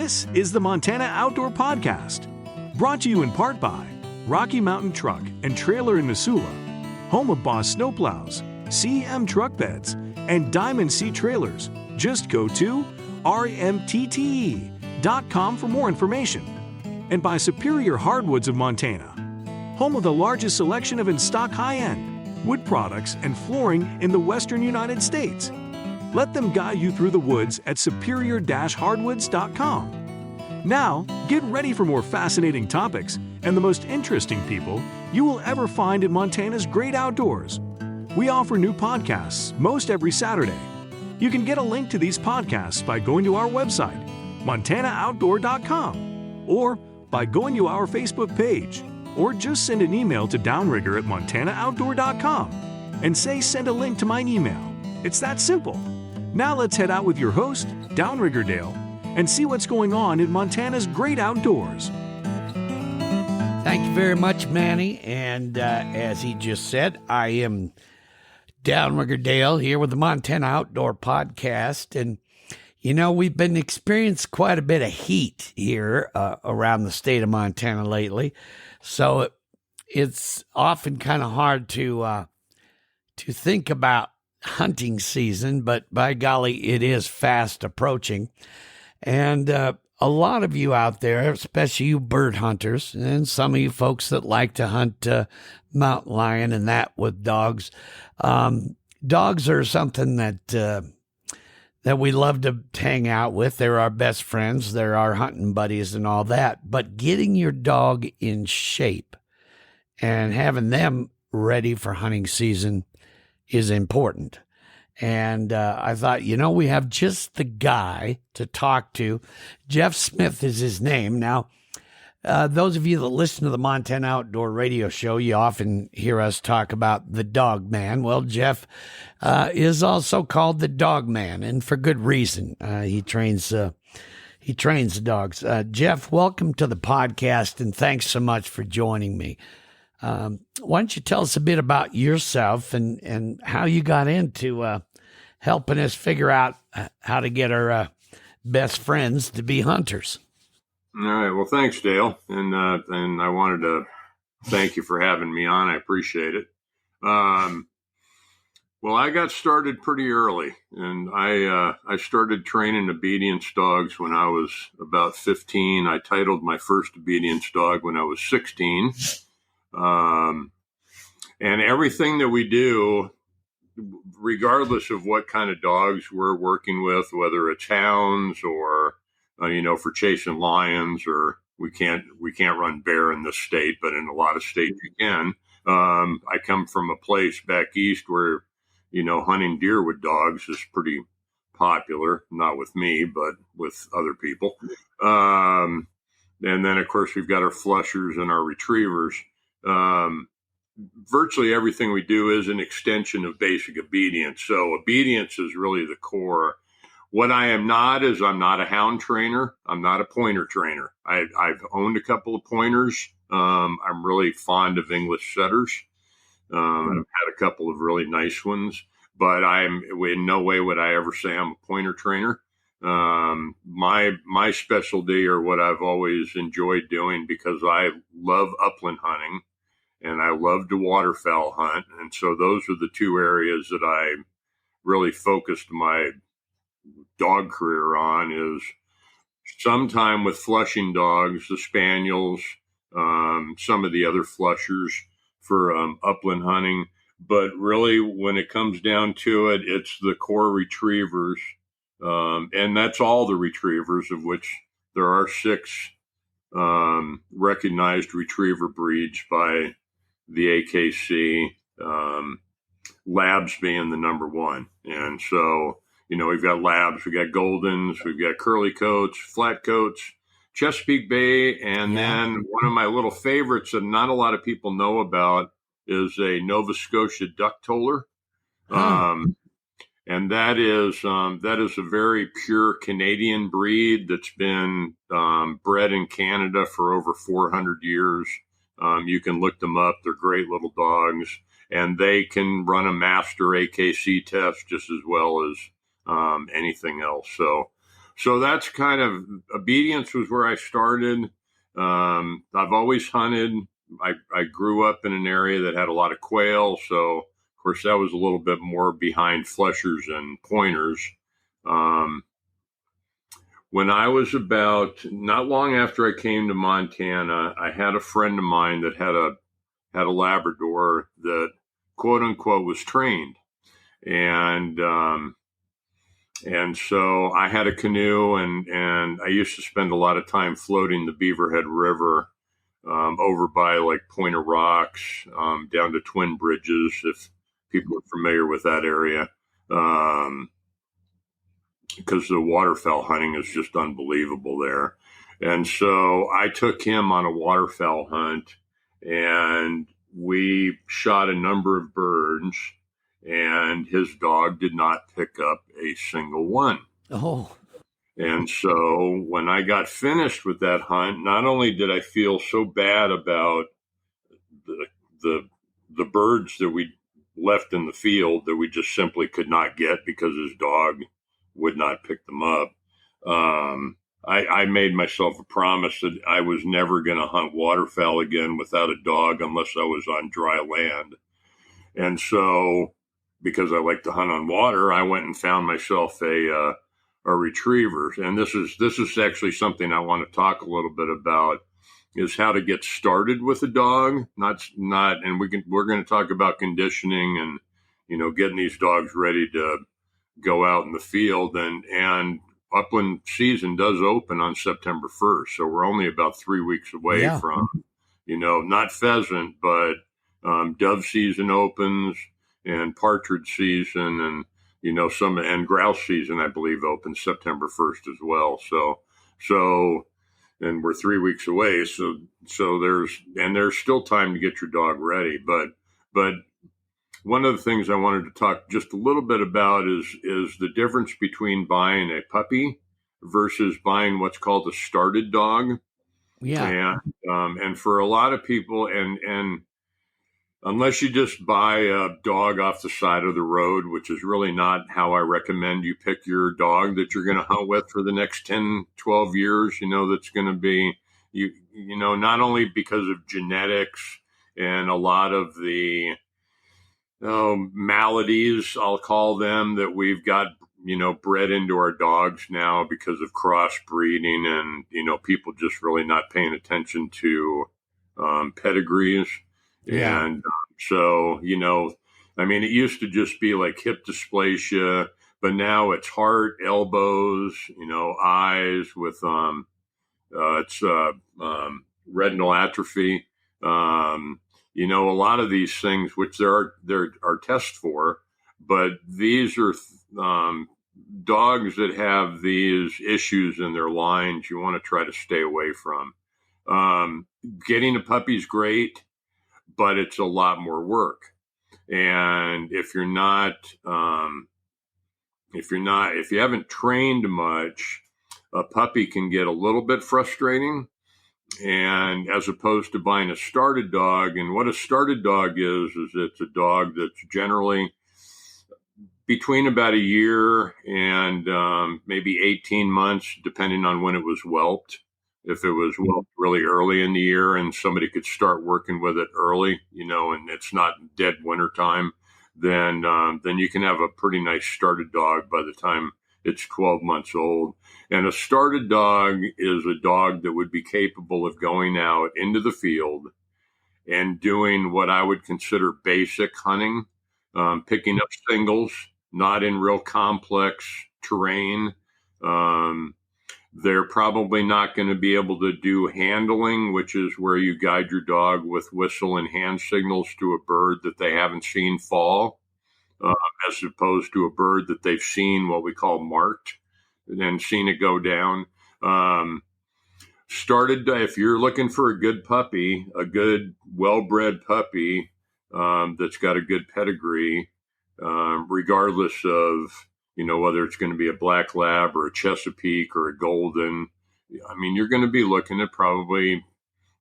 This is the Montana Outdoor Podcast, brought to you in part by Rocky Mountain Truck and Trailer in Missoula, home of Boss Snowplows, CM Truck Beds, and Diamond Sea Trailers. Just go to rmtte.com for more information. And by Superior Hardwoods of Montana, home of the largest selection of in-stock high-end wood products and flooring in the western United States. Let them guide you through the woods at superior-hardwoods.com. Now, get ready for more fascinating topics and the most interesting people you will ever find in Montana's great outdoors. We offer new podcasts most every Saturday. You can get a link to these podcasts by going to our website, montanooutdoor.com, or by going to our Facebook page, or just send an email to Downrigger at montanooutdoor.com and say send a link to my email. It's that simple. Now let's head out with your host, Downrigger Dale, and see what's going on in Montana's great outdoors. Thank you very much, Manny. And as he just said, I am Downrigger Dale here with the Montana Outdoor Podcast. And, you know, we've been experiencing quite a bit of heat here around the state of Montana lately. So it's often kind of hard to think about hunting season, but by golly, it is fast approaching. And a lot of you out there, especially you bird hunters, and some of you folks that like to hunt mountain lion and that with dogs, dogs are something that we love to hang out with. They're our best friends. They're our hunting buddies and all that. But getting your dog in shape and having them ready for hunting season is important. And I thought, you know, we have just the guy to talk to. Jeff Smith is his name. Now, those of you that listen to the Montana Outdoor Radio Show, you often hear us talk about the Dog Man. Well, Jeff is also called the Dog Man, and for good reason. He trains the dogs. Jeff, welcome to the podcast, and thanks so much for joining me. Why don't you tell us a bit about yourself and how you got into helping us figure out how to get our best friends to be hunters? All right. Well, thanks, Dale. And I wanted to thank you for having me on. I appreciate it. Well, I got started pretty early, and I started training obedience dogs when I was about 15. I titled my first obedience dog when I was 16. And everything that we do, regardless of what kind of dogs we're working with, whether it's hounds or, for chasing lions, or we can't run bear in this state, but in a lot of states you can. I come from a place back east where, hunting deer with dogs is pretty popular, not with me, but with other people. And then of course we've got our flushers and our retrievers. Virtually everything we do is an extension of basic obedience. So obedience is really the core. What I am not is I'm not a hound trainer. I'm not a pointer trainer. I've owned a couple of pointers. I'm really fond of English setters. I've had a couple of really nice ones, but in no way would I ever say I'm a pointer trainer. My specialty, or what I've always enjoyed doing, because I love upland hunting and I love to waterfowl hunt. And so those are the two areas that I really focused my dog career on, is sometime with flushing dogs, the spaniels, some of the other flushers for upland hunting. But really, when it comes down to it, it's the core retrievers. And that's all the retrievers, of which there are 6 recognized retriever breeds by the AKC, labs being the number one. And so, we've got labs, we've got Goldens, we've got curly coats, flat coats, Chesapeake Bay, and then one of my little favorites that not a lot of people know about is a Nova Scotia duck toller. And that is a very pure Canadian breed that's been bred in Canada for over 400 years. You can look them up. They're great little dogs, and they can run a master AKC test just as well as anything else. So so that's kind of, obedience was where I started. I've always hunted. I grew up in an area that had a lot of quail, so of course that was a little bit more behind fleshers and pointers. When I was about, not long after I came to Montana, I had a friend of mine that had a Labrador that, quote unquote, was trained, and so I had a canoe, and I used to spend a lot of time floating the Beaverhead River over by like Pointer Rocks, down to Twin Bridges, if people are familiar with that area. Because the waterfowl hunting is just unbelievable there. And so I took him on a waterfowl hunt, and we shot a number of birds, and his dog did not pick up a single one. Oh. And so when I got finished with that hunt, not only did I feel so bad about the birds that we left in the field that we just simply could not get because his dog would not pick them up. I made myself a promise that I was never going to hunt waterfowl again without a dog unless I was on dry land. And so, because I like to hunt on water, I went and found myself a retriever. And this is actually something I want to talk a little bit about, is how to get started with a dog. And we're going to talk about conditioning and, getting these dogs ready to go out in the field, and upland season does open on September 1st. So we're only about 3 weeks away from, not pheasant, but dove season opens, and partridge season, and, and grouse season, I believe, opens September 1st as well. So, and we're 3 weeks away. So there's still time to get your dog ready. But one of the things I wanted to talk just a little bit about is the difference between buying a puppy versus buying what's called a started dog. Yeah. And for a lot of people, and unless you just buy a dog off the side of the road, which is really not how I recommend you pick your dog that you're going to hunt with for the next 10, 12 years, that's going to be, not only because of genetics and a lot of the maladies, I'll call them, that we've got, bred into our dogs now because of crossbreeding and, people just really not paying attention to pedigrees. Yeah. And so, it used to just be like hip dysplasia, but now it's heart, elbows, eyes with it's retinal atrophy. A lot of these things, which there are tests for, but these are dogs that have these issues in their lines you want to try to stay away from. Getting a puppy is great, but it's a lot more work. And if you haven't trained much, a puppy can get a little bit frustrating. And as opposed to buying a started dog, and what a started dog is it's a dog that's generally between about a year and maybe 18 months, depending on when it was whelped. If it was whelped really early in the year and somebody could start working with it early, and it's not dead winter time, then you can have a pretty nice started dog by the time it's 12 months old. And a started dog is a dog that would be capable of going out into the field and doing what I would consider basic hunting, picking up singles, not in real complex terrain. They're probably not going to be able to do handling, which is where you guide your dog with whistle and hand signals to a bird that they haven't seen fall, as opposed to a bird that they've seen, what we call marked, and seen it go down. If you're looking for a good puppy, a good well-bred puppy that's got a good pedigree, regardless of, whether it's going to be a black lab or a Chesapeake or a golden, you're going to be looking at probably,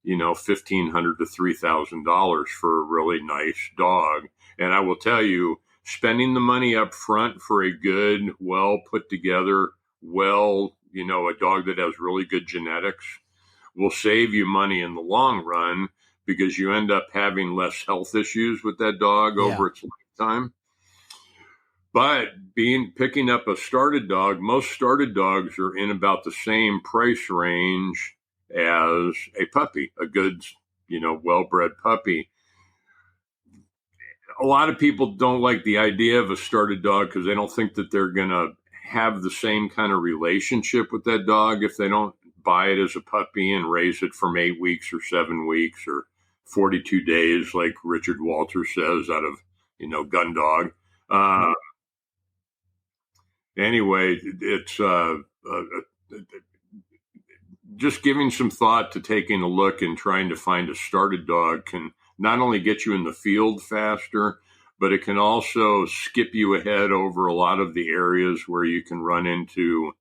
$1,500 to $3,000 for a really nice dog. And I will tell you, spending the money up front for a good, well put together, a dog that has really good genetics will save you money in the long run because you end up having less health issues with that dog over its lifetime. But picking up a started dog, most started dogs are in about the same price range as a puppy, a good, well-bred puppy. A lot of people don't like the idea of a started dog because they don't think that they're going to have the same kind of relationship with that dog if they don't buy it as a puppy and raise it from 8 weeks or 7 weeks or 42 days, like Richard Walter says out of, Gun Dog. Anyway, it's just giving some thought to taking a look and trying to find a started dog can not only get you in the field faster, but it can also skip you ahead over a lot of the areas where you can run into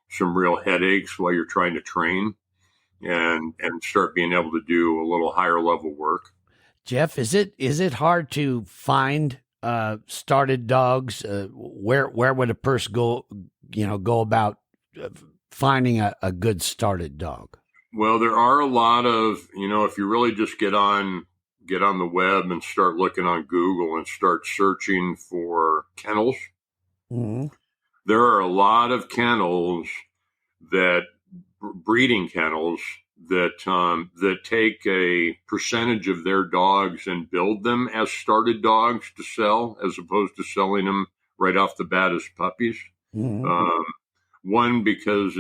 some real headaches while you're trying to train and start being able to do a little higher level work. Jeff, is it hard to find started dogs? Where would a person go about finding a good started dog? Well, there are a lot of, if you really just get on the web and start looking on Google and start searching for kennels. Mm-hmm. There are a lot of kennels breeding kennels that take a percentage of their dogs and build them as started dogs to sell, as opposed to selling them right off the bat as puppies. Mm-hmm. One, because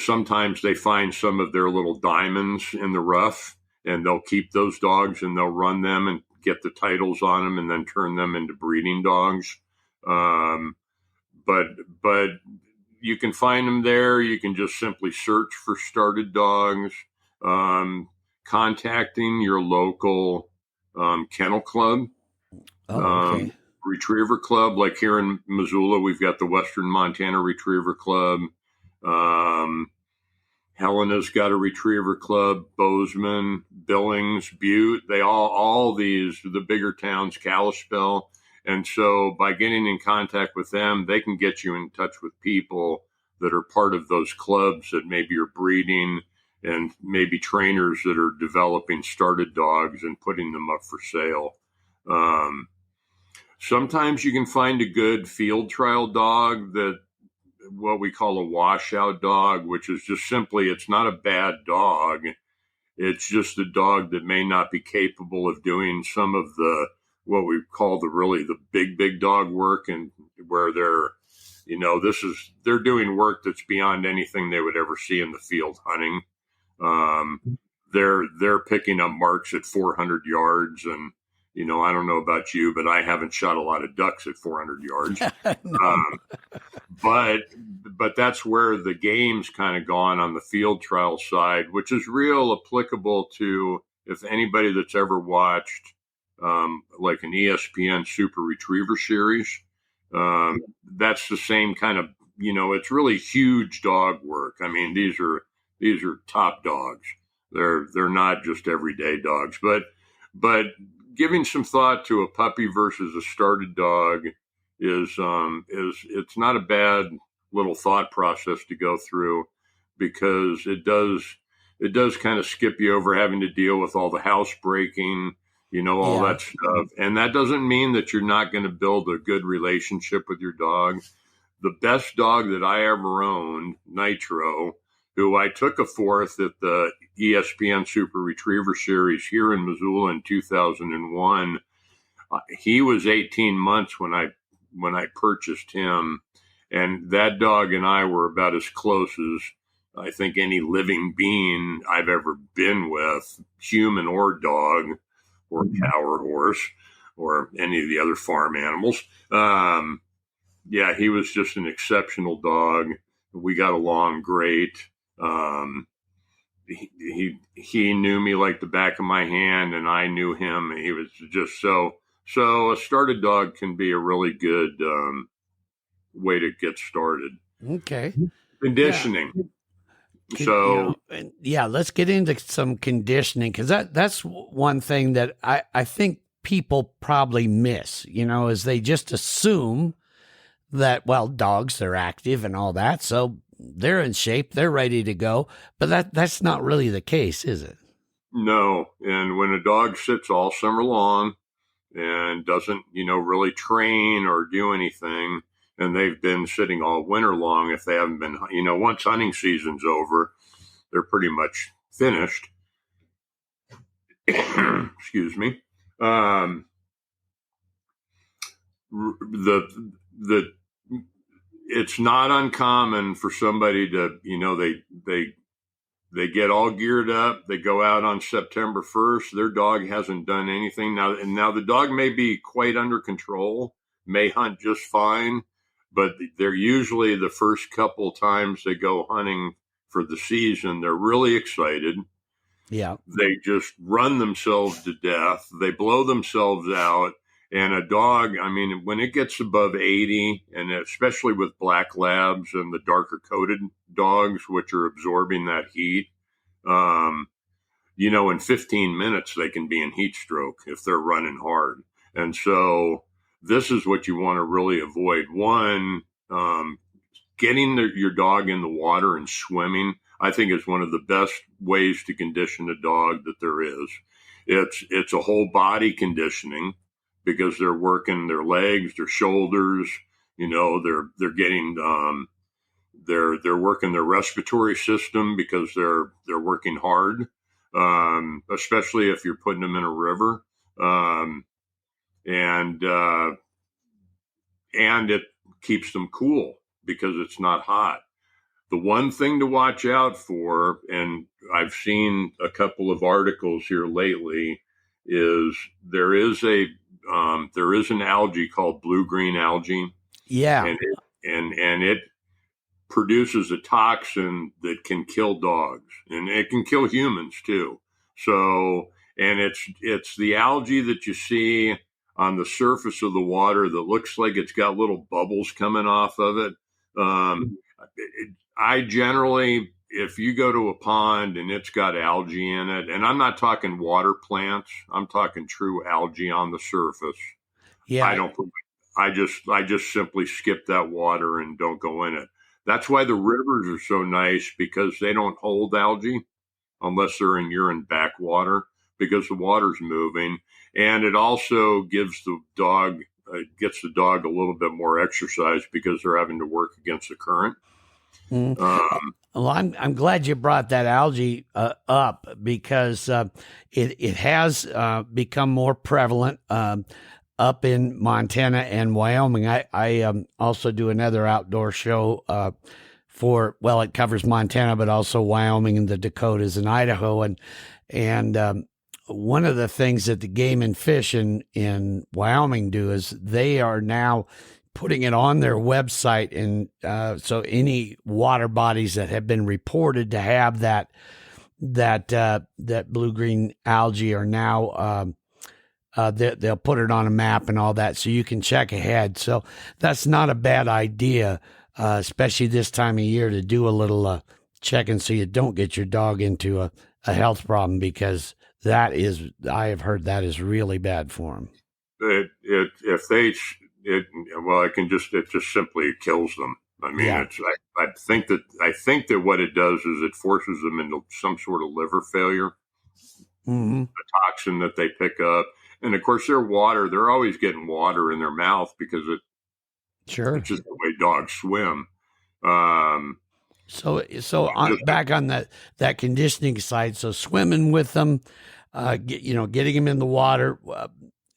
sometimes they find some of their little diamonds in the rough, and they'll keep those dogs and they'll run them and get the titles on them and then turn them into breeding dogs. But you can find them there. You can just simply search for started dogs, contacting your local kennel club, retriever club. Like here in Missoula, we've got the Western Montana Retriever Club. Helena's got a retriever club, Bozeman, Billings, Butte. They all these, the bigger towns, Kalispell. And so by getting in contact with them, they can get you in touch with people that are part of those clubs that maybe are breeding and maybe trainers that are developing started dogs and putting them up for sale. Sometimes you can find a good field trial dog that what we call a washout dog, which is just simply, it's not a bad dog. It's just a dog that may not be capable of doing some of the, what we call the big dog work, and where they're doing work that's beyond anything they would ever see in the field hunting. They're picking up marks at 400 yards, and I don't know about you, but I haven't shot a lot of ducks at 400 yards. But that's where the game's kind of gone on the field trial side, which is real applicable to, if anybody that's ever watched like an ESPN Super Retriever series, that's the same kind of, it's really huge dog work. I mean, these are top dogs. They're not just everyday dogs, but giving some thought to a puppy versus a started dog is it's not a bad little thought process to go through, because it does kind of skip you over having to deal with all the housebreaking, all that stuff. And that doesn't mean that you're not going to build a good relationship with your dog. The best dog that I ever owned, Nitro, who I took a fourth at the ESPN Super Retriever Series here in Missoula in 2001. He was 18 months when I purchased him, and that dog and I were about as close as I think any living being I've ever been with, human or dog or cow or horse or any of the other farm animals. He was just an exceptional dog. We got along great. He knew me like the back of my hand, and I knew him. He was just so a started dog can be a really good way to get started. Okay. Conditioning. Yeah. So let's get into some conditioning, because that's one thing that I think people probably miss, is they just assume that, well, dogs, they're active and all that, so they're in shape, they're ready to go. But that's not really the case, is it? No. And when a dog sits all summer long and doesn't, really train or do anything, and they've been sitting all winter long, if they haven't been, once hunting season's over, they're pretty much finished. Excuse me. The it's not uncommon for somebody to, they get all geared up. They go out on September 1st. Their dog hasn't done anything. Now the dog may be quite under control, may hunt just fine, but they're usually the first couple times they go hunting for the season, they're really excited. Yeah. They just run themselves to death. They blow themselves out. And a dog, when it gets above 80, and especially with black labs and the darker coated dogs, which are absorbing that heat, in 15 minutes, they can be in heat stroke if they're running hard. And so this is what you want to really avoid. One, getting your dog in the water and swimming, I think, is one of the best ways to condition a dog that there is. It's a whole body conditioning, because they're working their legs, their shoulders, they're getting, they're working their respiratory system because they're working hard, especially if you're putting them in a river. And it keeps them cool because it's not hot. The one thing to watch out for, and I've seen a couple of articles here lately, is there is an algae called blue-green algae. Yeah. And it produces a toxin that can kill dogs, and it can kill humans too. So, and it's the algae that you see on the surface of the water that looks like it's got little bubbles coming off of it. I generally, if you go to a pond and it's got algae in it, and I'm not talking water plants, I'm talking true algae on the surface. Yeah. I just simply skip that water and don't go in it. That's why the rivers are so nice, because they don't hold algae unless they're in urine backwater, because the water's moving. And it also gives the dog, gets the dog a little bit more exercise because they're having to work against the current. Well, I'm glad you brought that algae up, because it has become more prevalent up in Montana and Wyoming. I also do another outdoor show it covers Montana, but also Wyoming and the Dakotas and Idaho. And one of the things that the Game and Fish in Wyoming do is they are now putting it on their website. And so any water bodies that have been reported to have that blue-green algae are now, they'll put it on a map and all that, so you can check ahead. So that's not a bad idea, especially this time of year, to do a little checking so you don't get your dog into a health problem, because I have heard that is really bad for them. It just simply kills them. Yeah. I think that what it does is it forces them into some sort of liver failure. Mm-hmm. The toxin that they pick up. And of course, they're always getting water in their mouth because it's just the way dogs swim. Back on that conditioning side, so swimming with them, getting them in the water,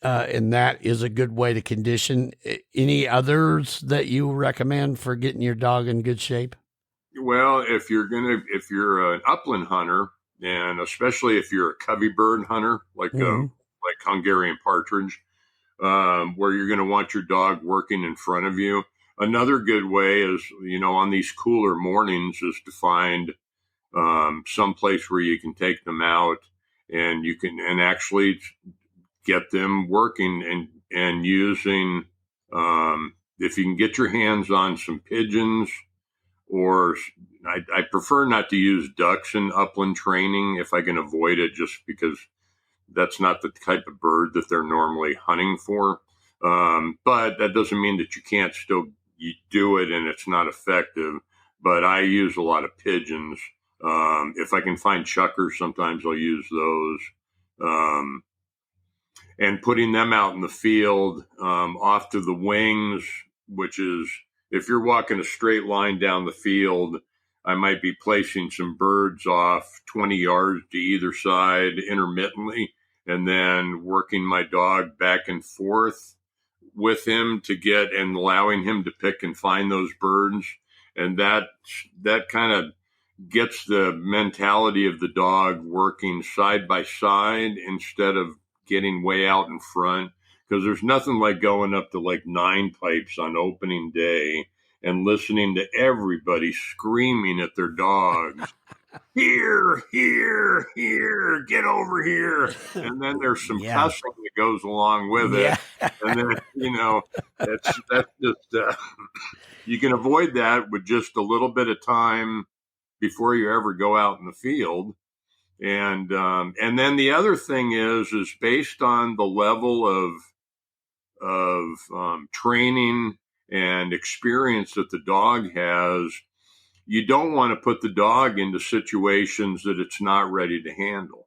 and that is a good way to condition. Any others that you recommend for getting your dog in good shape? Well, if you're an upland hunter, and especially if you're a covey bird hunter, like Hungarian partridge, where you're going to want your dog working in front of you. Another good way is, on these cooler mornings, is to find some place where you can take them out and you can actually get them working and using, if you can get your hands on some pigeons, or I prefer not to use ducks in upland training if I can avoid it, just because that's not the type of bird that they're normally hunting for. But that doesn't mean that you can't still do it and it's not effective. but I use a lot of pigeons. If I can find chuckers, sometimes I'll use those. And putting them out in the field, off to the wings, which is, if you're walking a straight line down the field, I might be placing some birds off 20 yards to either side intermittently, and then working my dog back and forth with him to get and allowing him to pick and find those birds. And that kind of gets the mentality of the dog working side by side instead of getting way out in front. Because there's nothing like going up to like 9 pipes on opening day and listening to everybody screaming at their dogs. Here, here, here, get over here. And then there's some cussing that goes along with it. And then, that's just, you can avoid that with just a little bit of time before you ever go out in the field. And then the other thing is based on the level of training and experience that the dog has, you don't want to put the dog into situations that it's not ready to handle.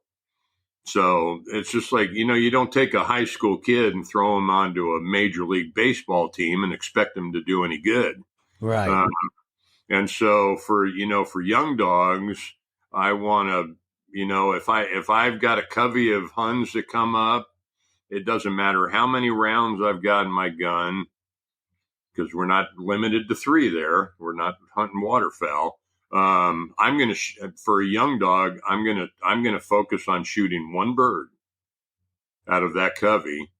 So it's just like, you don't take a high school kid and throw him onto a major league baseball team and expect him to do any good. Right. And so for young dogs, I want to, if I've got a covey of Huns that come up, it doesn't matter how many rounds I've got in my gun, because we're not limited to 3 there. We're not hunting waterfowl. I'm going to, for a young dog, I'm going to focus on shooting 1 bird out of that covey.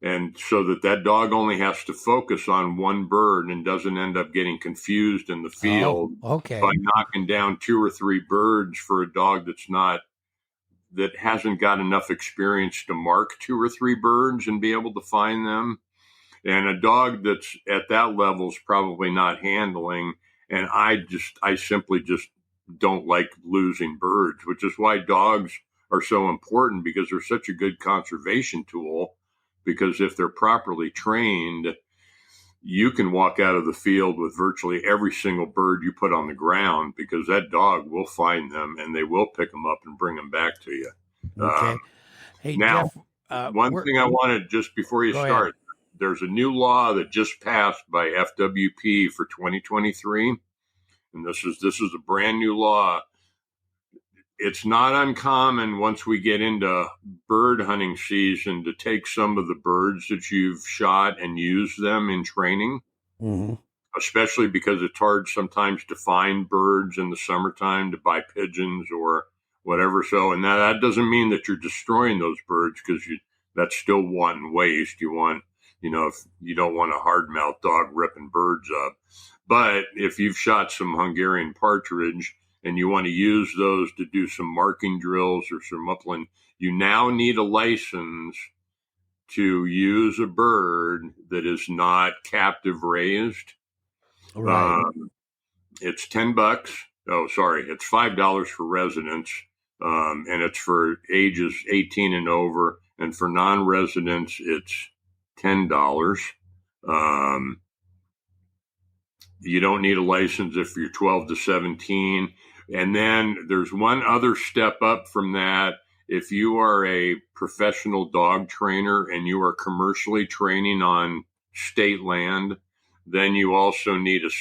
And so that dog only has to focus on 1 bird and doesn't end up getting confused in the field by knocking down 2 or 3 birds for a dog that hasn't got enough experience to mark 2 or 3 birds and be able to find them. And a dog that's at that level is probably not handling. And I simply just don't like losing birds, which is why dogs are so important, because they're such a good conservation tool. Because if they're properly trained, you can walk out of the field with virtually every single bird you put on the ground, because that dog will find them and they will pick them up and bring them back to you. Okay. Hey, now, Jeff, one thing I wanted, just before you start, there's a new law that just passed by FWP for 2023. And this is a brand new law. It's not uncommon once we get into bird hunting season to take some of the birds that you've shot and use them in training, especially because it's hard sometimes to find birds in the summertime to buy pigeons or whatever. So, and that doesn't mean that you're destroying those birds, because that's still wanton waste. You want, if you don't want a hard-mouthed dog ripping birds up. But if you've shot some Hungarian partridge and you want to use those to do some marking drills or some upland, you now need a license to use a bird that is not captive raised. Right. It's $10. Oh, sorry. It's $5 for residents. And it's for ages 18 and over. And for non-residents, it's $10. You don't need a license if you're 12 to 17. And then there's one other step up from that. If you are a professional dog trainer and you are commercially training on state land, then you also need a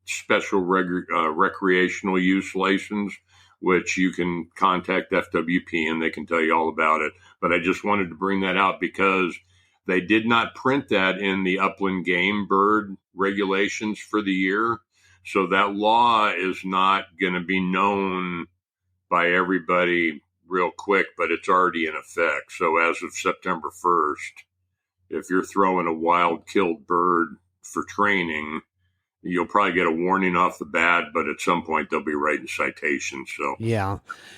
special recreational use license, which you can contact FWP and they can tell you all about it. But I just wanted to bring that out because they did not print that in the upland game bird regulations for the year. So that law is not going to be known by everybody real quick, but it's already in effect. So as of September 1st, if you're throwing a wild killed bird for training, you'll probably get a warning off the bat, but at some point they'll be writing citations. So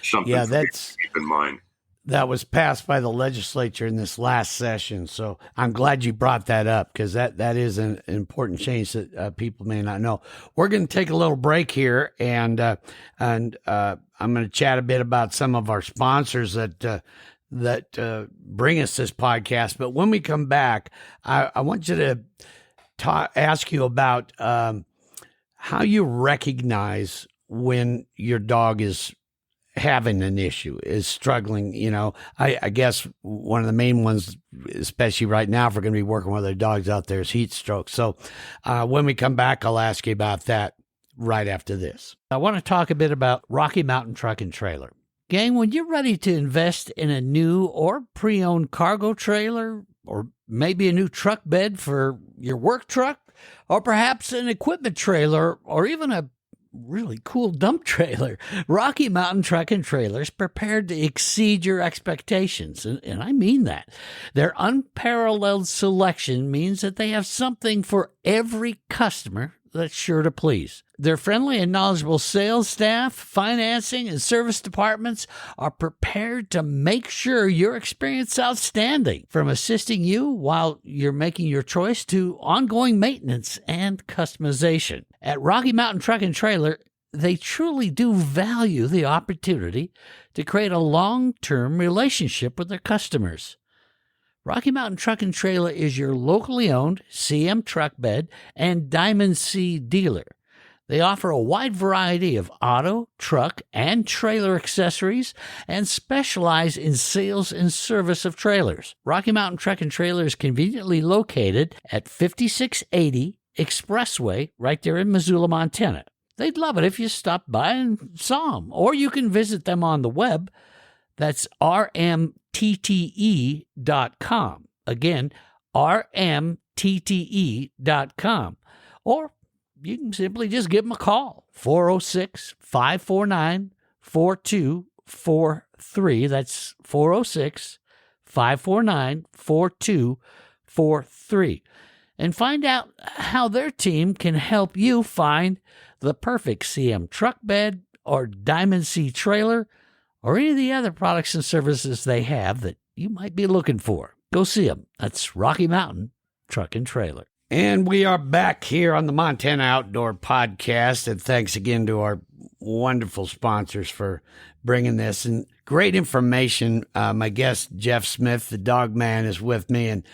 something for you to keep in mind. That was passed by the legislature in this last session. So I'm glad you brought that up, because that is an important change that people may not know. We're going to take a little break here, and I'm going to chat a bit about some of our sponsors that bring us this podcast. But when we come back, I want you to ask you about how you recognize when your dog is having an issue, is struggling. I guess one of the main ones, especially right now, if we're going to be working with our dogs out there, is heat stroke. So when we come back, I'll ask you about that right after this. I want to talk a bit about Rocky Mountain Truck and Trailer. Gang, when you're ready to invest in a new or pre-owned cargo trailer, or maybe a new truck bed for your work truck, or perhaps an equipment trailer, or even a really cool dump trailer, Rocky Mountain Truck and Trailers prepared to exceed your expectations. And I mean that. Their unparalleled selection means that they have something for every customer that's sure to please. Their friendly and knowledgeable sales staff, financing, and service departments are prepared to make sure your experience is outstanding, from assisting you while you're making your choice to ongoing maintenance and customization. At Rocky Mountain Truck and Trailer, they truly do value the opportunity to create a long-term relationship with their customers. Rocky Mountain Truck and Trailer is your locally owned CM truck bed and Diamond C dealer. They offer a wide variety of auto, truck, and trailer accessories and specialize in sales and service of trailers. Rocky Mountain Truck and Trailer is conveniently located at 5680 Expressway right there in Missoula, Montana. They'd love it if you stopped by and saw them, or you can visit them on the web. That's rmtte.com. Again, rmtte.com. Or you can simply just give them a call, 406-549-4243. That's 406-549-4243. And find out how their team can help you find the perfect CM truck bed or Diamond C trailer, or any of the other products and services they have that you might be looking for. Go see them. That's Rocky Mountain Truck and Trailer. And we are back here on the Montana Outdoor Podcast, and thanks again to our wonderful sponsors for bringing this. And great information. My guest, Jeff Smith, the dog man, is with me, and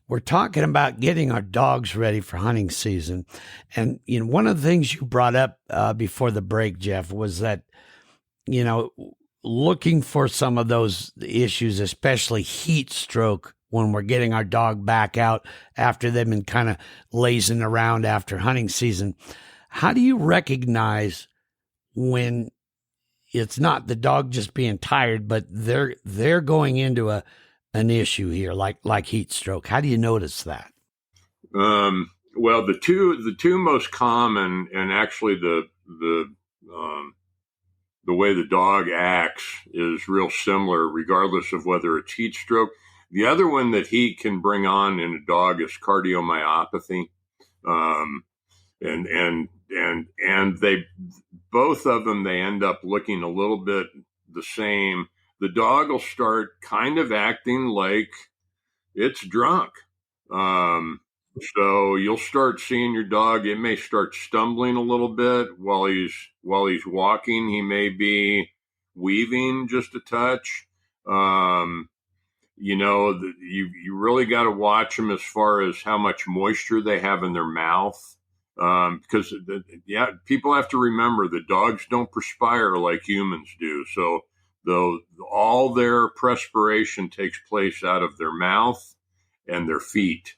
we're talking about getting our dogs ready for hunting season. And one of the things you brought up before the break, Jeff, was that, looking for some of those issues, especially heat stroke, when we're getting our dog back out after they've been kind of lazing around after hunting season. How do you recognize when it's not the dog just being tired, but they're going into an issue here, like heat stroke? How do you notice that? Well, the two most common, and actually the way the dog acts is real similar, regardless of whether it's heat stroke. The other one that heat can bring on in a dog is cardiomyopathy, and they both of them, they end up looking a little bit the same. The dog will start kind of acting like it's drunk. So you'll start seeing your dog. It may start stumbling a little bit while he's walking. He may be weaving just a touch. You really got to watch them as far as how much moisture they have in their mouth. Because people have to remember that dogs don't perspire like humans do. So all their perspiration takes place out of their mouth and their feet.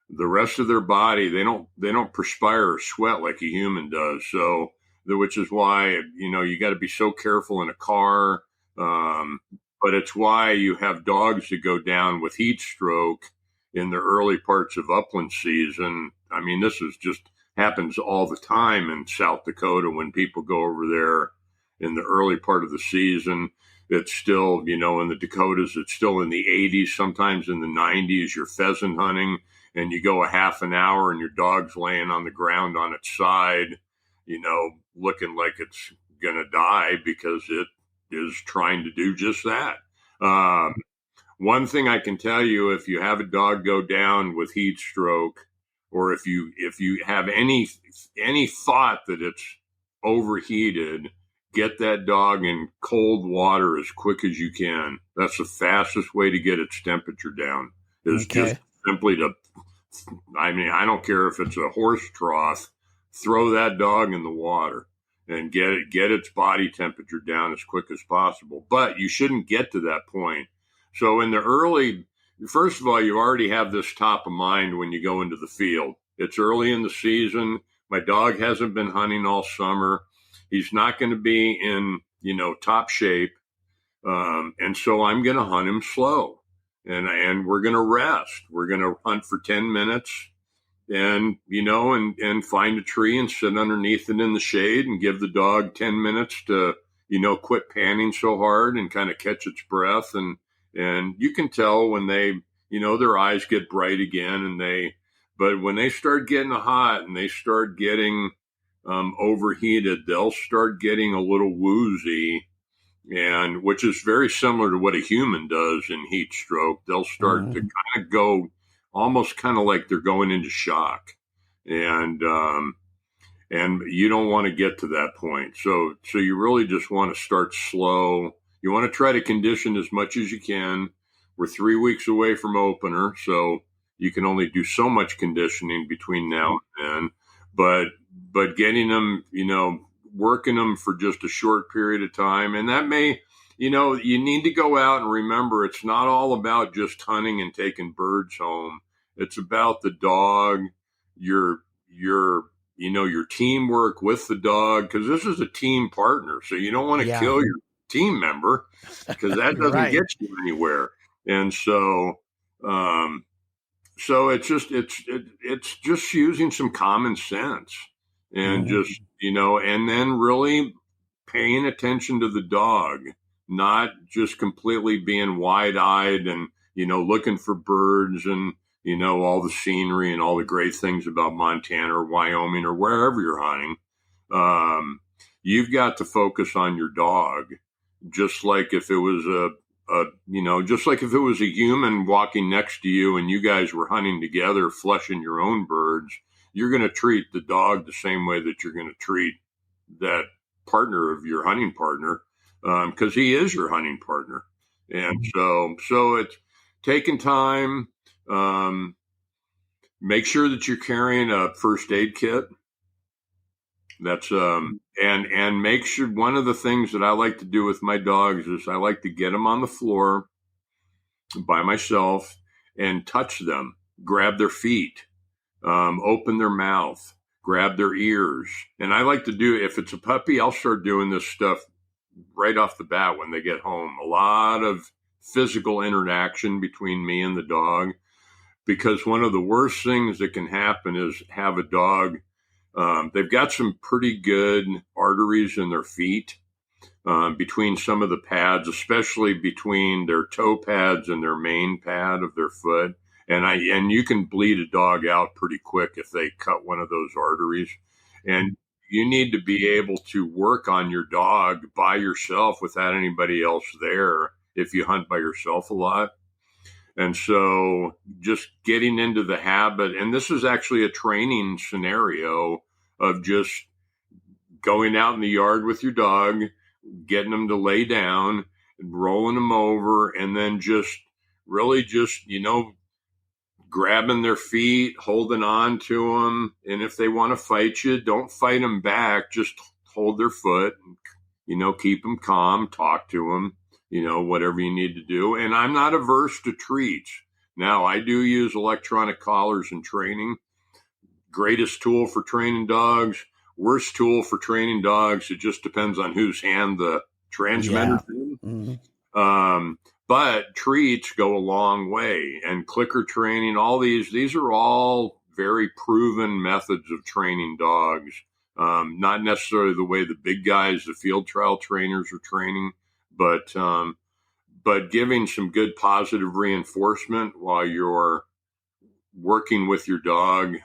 The rest of their body, they don't perspire or sweat like a human does. So, which is why, you got to be so careful in a car. But it's why you have dogs that go down with heat stroke in the early parts of upland season. I mean, this is just happens all the time in South Dakota when people go over there in the early part of the season. It's still, in the Dakotas, it's still in the 80s, sometimes in the 90s. You're pheasant hunting and you go a half an hour and your dog's laying on the ground on its side, looking like it's going to die because it is trying to do just that. One thing I can tell you, if you have a dog go down with heat stroke, or if you have any thought that it's overheated, get that dog in cold water as quick as you can. That's the fastest way to get its temperature down. Is just simply I don't care if it's a horse trough, throw that dog in the water and get its body temperature down as quick as possible. But you shouldn't get to that point. So in the early, first of all, you already have this top of mind when you go into the field. It's early in the season. My dog hasn't been hunting all summer. He's not going to be in, top shape. And so I'm going to hunt him slow, and we're going to rest. We're going to hunt for 10 minutes and find a tree and sit underneath it in the shade and give the dog 10 minutes to, quit panting so hard and kind of catch its breath. And you can tell when they, their eyes get bright again, but when they start getting hot and they start getting overheated, they'll start getting a little woozy, and which is very similar to what a human does in heat stroke. They'll start to kind of go almost kind of like they're going into shock, and you don't want to get to that point. So you really just want to start slow. You want to try to condition as much as you can. We're 3 weeks away from opener, so you can only do so much conditioning between now and then. But getting them, working them for just a short period of time. And that may, you need to go out and remember it's not all about just hunting and taking birds home. It's about the dog, your teamwork with the dog, because this is a team partner. So you don't want to kill your team member, because that doesn't Right. get you anywhere. And so it's just using some common sense and just, and then really paying attention to the dog, not just completely being wide-eyed and, looking for birds and, all the scenery and all the great things about Montana or Wyoming or wherever you're hunting. You've got to focus on your dog, just like if it was a human walking next to you and you guys were hunting together, flushing your own birds, you're going to treat the dog the same way that you're going to treat that partner of your hunting partner, because he is your hunting partner. And so it's taking time. Make sure that you're carrying a first aid kit. That's and make sure, one of the things that I like to do with my dogs is I like to get them on the floor by myself and touch them, grab their feet, open their mouth, grab their ears. And I like to do, if it's a puppy, I'll start doing this stuff right off the bat when they get home. A lot of physical interaction between me and the dog, because one of the worst things that can happen is have a dog, they've got some pretty good arteries in their feet, between some of the pads, especially between their toe pads and their main pad of their foot. And you can bleed a dog out pretty quick if they cut one of those arteries. And you need to be able to work on your dog by yourself without anybody else there if you hunt by yourself a lot. And so just getting into the habit, and this is actually a training scenario of just going out in the yard with your dog, getting them to lay down and rolling them over, and then just really just, grabbing their feet, holding on to them. And if they want to fight you, don't fight them back. Just hold their foot, and, keep them calm, talk to them, whatever you need to do. And I'm not averse to treats. Now, I do use electronic collars in training. Greatest tool for training dogs, worst tool for training dogs. It just depends on whose hand the transmitter's in. But treats go a long way, and clicker training, all these are all very proven methods of training dogs. Not necessarily the way the big guys, the field trial trainers, are training, but giving some good positive reinforcement while you're working with your dog,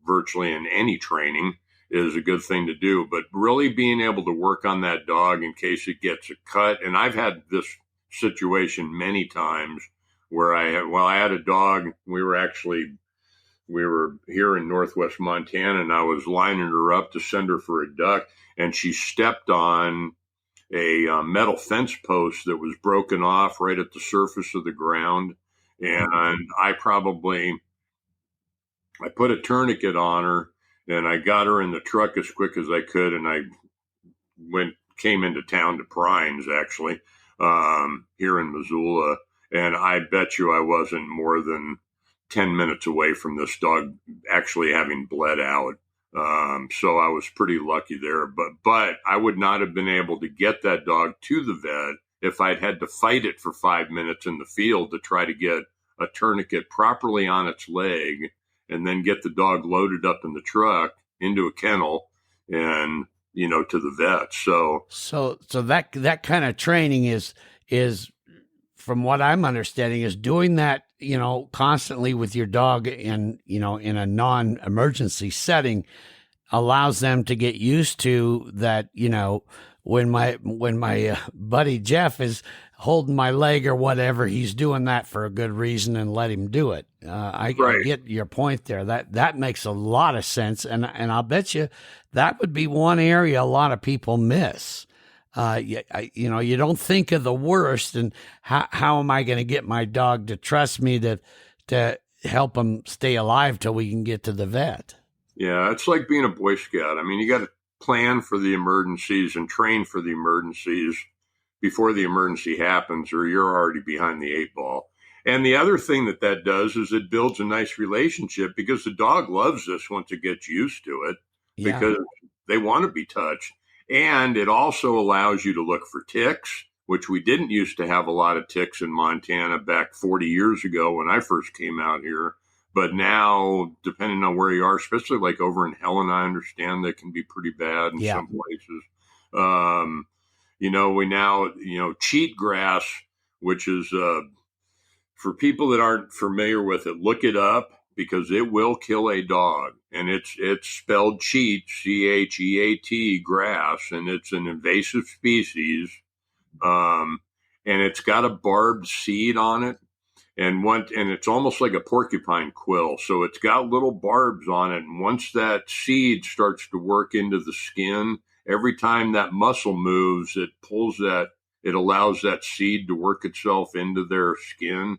virtually in any training, is a good thing to do. But really being able to work on that dog in case it gets a cut. And I've had this situation many times where I had a dog. We were here in Northwest Montana, and I was lining her up to send her for a duck, and she stepped on a metal fence post that was broken off right at the surface of the ground. And I put a tourniquet on her and I got her in the truck as quick as I could, and I came into town to Prines, actually, here in Missoula, and I bet you I wasn't more than 10 minutes away from this dog actually having bled out. So I was pretty lucky there, but I would not have been able to get that dog to the vet if I'd had to fight it for 5 minutes in the field to try to get a tourniquet properly on its leg and then get the dog loaded up in the truck into a kennel and, to the vet. So that kind of training is from what I'm understanding is doing that, constantly with your dog in a non-emergency setting allows them to get used to that, when my buddy Jeff is holding my leg or whatever, he's doing that for a good reason and let him do it. I get your point there. That makes a lot of sense. And I'll bet you that would be one area a lot of people miss. You don't think of the worst and how am I going to get my dog to trust me to help him stay alive till we can get to the vet. Yeah, it's like being a Boy Scout. I mean, you got to plan for the emergencies and train for the emergencies before the emergency happens, or you're already behind the 8 ball. And the other thing that does is it builds a nice relationship because the dog loves this once it gets used to it because they want to be touched. And it also allows you to look for ticks, which we didn't used to have a lot of ticks in Montana back 40 years ago when I first came out here. But now, depending on where you are, especially like over in Helen, I understand they can be pretty bad in some places. We now, cheatgrass, which is, for people that aren't familiar with it, look it up because it will kill a dog. And it's spelled cheat, CHEAT, grass, and it's an invasive species. And it's got a barbed seed on it. And it's almost like a porcupine quill. So it's got little barbs on it. And once that seed starts to work into the skin, every time that muscle moves, it allows that seed to work itself into their skin.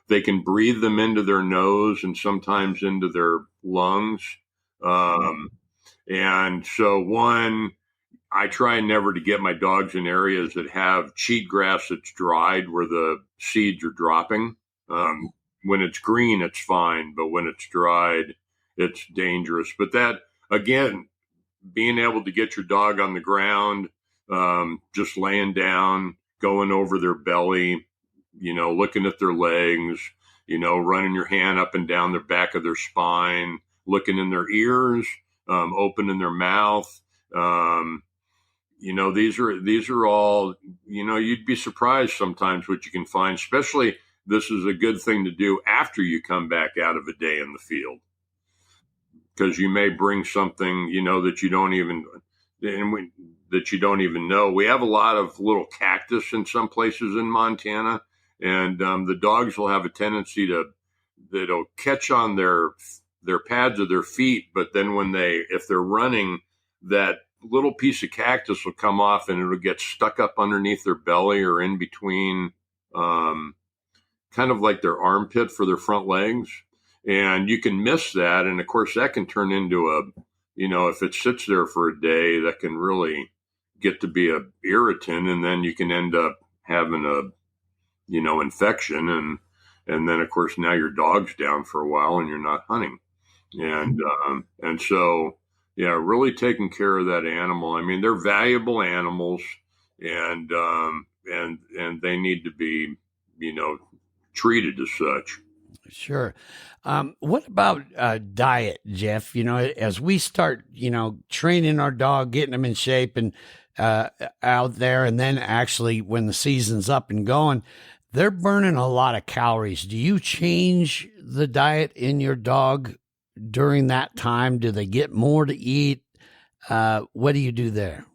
They can breathe them into their nose and sometimes into their lungs. And so I try never to get my dogs in areas that have cheatgrass that's dried where the seeds are dropping. When it's green, it's fine, but when it's dried, it's dangerous. But that, again, being able to get your dog on the ground, just laying down, going over their belly, looking at their legs, running your hand up and down the back of their spine, looking in their ears, opening their mouth. These are all, you'd be surprised sometimes what you can find, especially this is a good thing to do after you come back out of a day in the field. Because you may bring something, that you don't even know. We have a lot of little cactus in some places in Montana, and the dogs will have a tendency that'll catch on their pads of their feet. But then if they're running, that little piece of cactus will come off and it'll get stuck up underneath their belly or in between, kind of like their armpit for their front legs. And you can miss that. And of course that can turn into if it sits there for a day, that can really get to be a irritant. And then you can end up having a, infection. And then of course now your dog's down for a while and you're not hunting. And so, really taking care of that animal. I mean, they're valuable animals and they need to be, treated as such. Sure. What about diet, Jeff? As we start, training our dog, getting them in shape and out there, and then actually when the season's up and going, they're burning a lot of calories. Do you change the diet in your dog during that time? Do they get more to eat? What do you do there?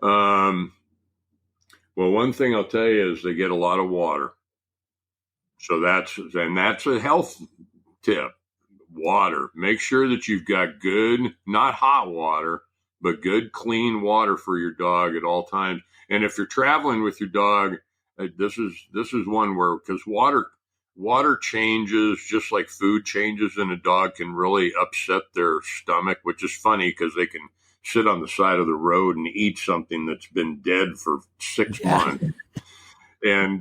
Well, one thing I'll tell you is they get a lot of water. So that's a health tip. Water. Make sure that you've got good, not hot water, but good, clean water for your dog at all times. And if you're traveling with your dog, this is one where, because water, water changes, just like food changes in a dog, can really upset their stomach, which is funny because they can sit on the side of the road and eat something that's been dead for 6 months and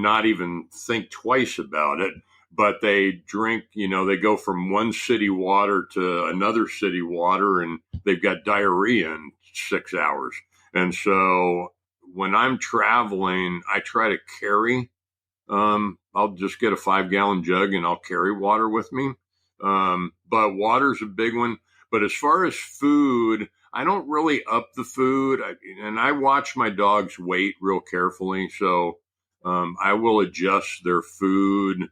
not even think twice about it. But they drink, they go from one city water to another city water, and they've got diarrhea in 6 hours. And so when I'm traveling, I try to carry. I'll just get a 5-gallon jug and I'll carry water with me. But water's a big one. But as far as food, I don't really up the food. And I watch my dog's weight real carefully. So I will adjust their food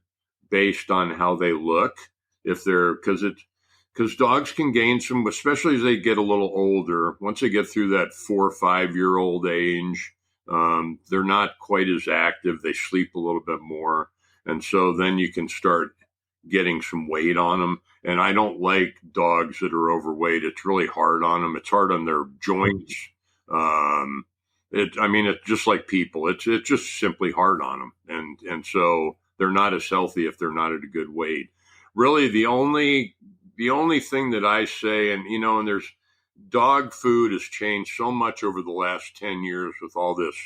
based on how they look. Because dogs can gain some, especially as they get a little older. Once they get through that 4 or 5-year-old age, they're not quite as active. They sleep a little bit more. And so then you can start getting some weight on them. And I don't like dogs that are overweight. It's really hard on them. It's hard on their joints. It's just like people. It's just simply hard on them. And so they're not as healthy if they're not at a good weight. Really, the only thing that I say, and there's dog food has changed so much over the last 10 years with all this,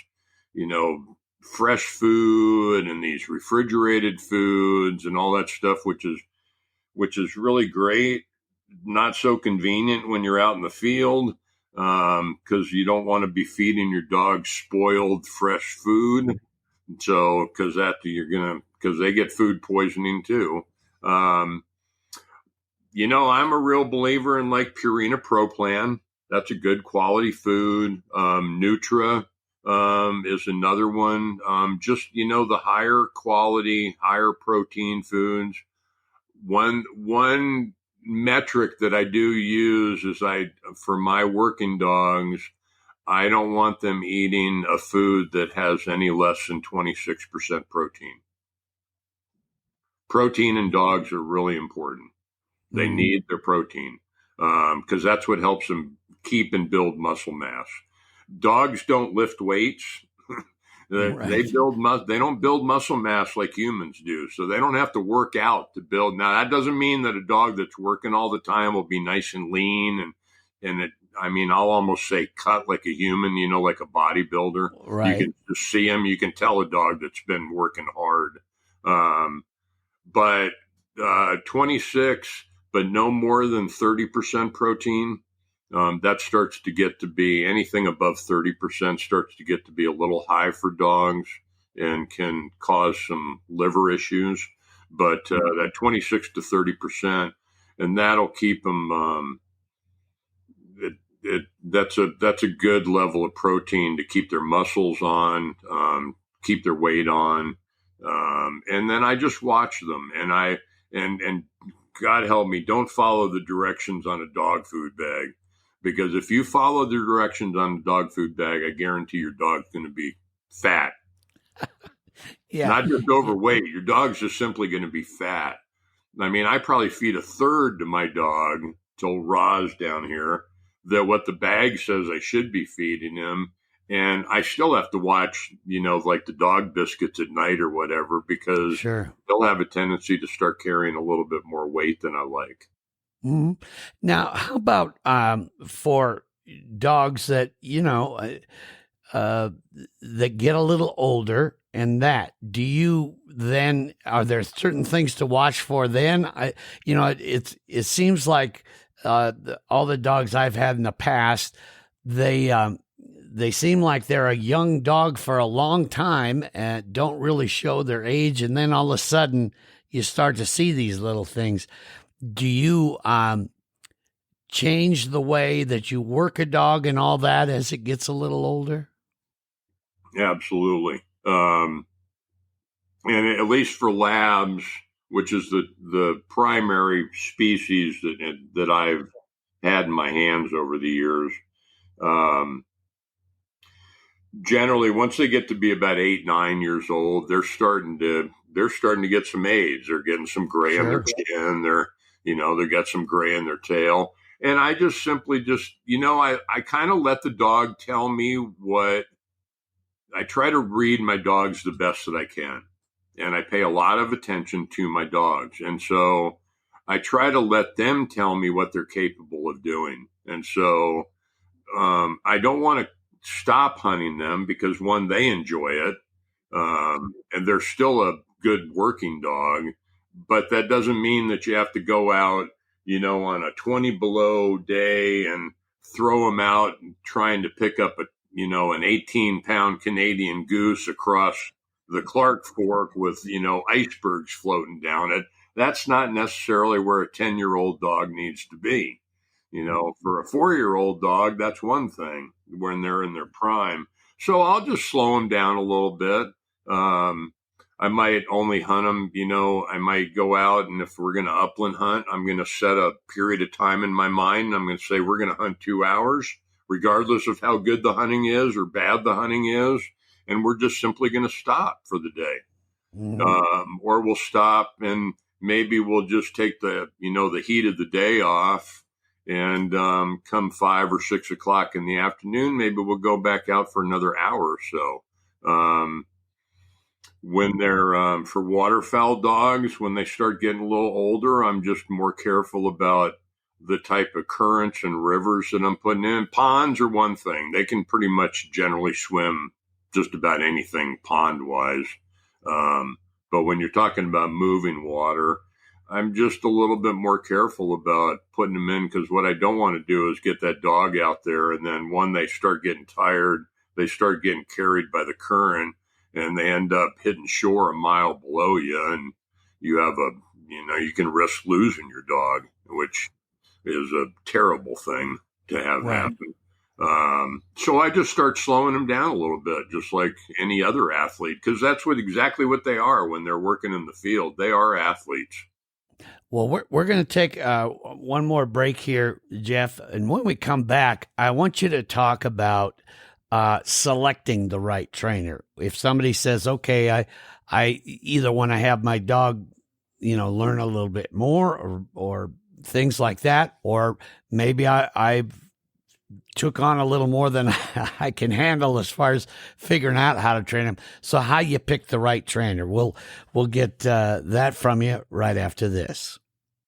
fresh food and these refrigerated foods and all that stuff, which is really great. Not so convenient when you're out in the field, because you don't want to be feeding your dog spoiled fresh food. So, because they get food poisoning too. I'm a real believer in like Purina Pro Plan. That's a good quality food. Nutra is another one. The higher quality, higher protein foods. One metric that I do use is for my working dogs, I don't want them eating a food that has any less than 26% protein. Protein in dogs are really important. They need their protein because that's what helps them keep and build muscle mass. Dogs don't lift weights. Right. They don't build muscle mass like humans do. So they don't have to work out to build. Now, that doesn't mean that a dog that's working all the time will be nice and lean. I'll almost say cut like a human, like a bodybuilder. Right. You can just see him. You can tell a dog that's been working hard. But 26, but no more than 30% protein. That starts to get to be anything above 30% starts to get to be a little high for dogs and can cause some liver issues. But that 26 to 30%, and that'll keep them. That's a good level of protein to keep their muscles on, keep their weight on, and then I just watch them, and God help me, don't follow the directions on a dog food bag, because if you follow the directions on the dog food bag, I guarantee your dog's going to be fat. Yeah. Not just overweight. Your dog's just simply going to be fat. I probably feed a third to my dog, till Roz down here, that what the bag says I should be feeding him. And I still have to watch, like the dog biscuits at night or whatever, because they'll have a tendency to start carrying a little bit more weight than I like. Mm-hmm. Now, how about for dogs that, that get a little older and do you then, are there certain things to watch for then? It seems like all the dogs I've had in the past, they seem like they're a young dog for a long time and don't really show their age. And then all of a sudden you start to see these little things. Do you change the way that you work a dog and all that as it gets a little older? Yeah, absolutely. And at least for labs, which is the primary species that I've had in my hands over the years, generally, once they get to be about 8, 9 years old, they're starting to get some age. They're getting some gray on their chin. They got some gray in their tail. And I just simply I kind of let the dog tell me what. I try to read my dogs the best that I can. and I pay a lot of attention to my dogs. And so I try to let them tell me what they're capable of doing. And so I don't want to stop hunting them because, one, they enjoy it, and they're still a good working dog. But that doesn't mean that you have to go out, on a 20 below day and throw them out and trying to pick up an 18-pound Canadian goose across the Clark Fork with, icebergs floating down it. That's not necessarily where a 10-year-old dog needs to be. For a 4-year-old dog, that's one thing when they're in their prime. So I'll just slow them down a little bit. I might only hunt them, I might go out, and if we're going to upland hunt, I'm going to set a period of time in my mind. I'm going to say we're going to hunt 2 hours, regardless of how good the hunting is or bad the hunting is. And we're just simply going to stop for the day. Mm-hmm. Or we'll stop and maybe we'll just take the heat of the day off. And come 5 or 6 o'clock in the afternoon, maybe we'll go back out for another hour or so. When they're for waterfowl dogs, when they start getting a little older, I'm just more careful about the type of currents and rivers that I'm putting in. Ponds are one thing. They can pretty much generally swim just about anything pond-wise. But when you're talking about moving water, I'm just a little bit more careful about putting them in, because what I don't want to do is get that dog out there and then they start getting tired, they start getting carried by the current, and they end up hitting shore a mile below you, and you have you can risk losing your dog, which is a terrible thing to have happen. So I just start slowing them down a little bit, just like any other athlete, because that's exactly what they are when they're working in the field. They are athletes. Well, we're going to take one more break here, Jeff. And when we come back, I want you to talk about selecting the right trainer. If somebody says, okay, I either want to have my dog, learn a little bit more or things like that, or maybe I've took on a little more than I can handle as far as figuring out how to train them. So how you pick the right trainer, we'll get that from you right after this.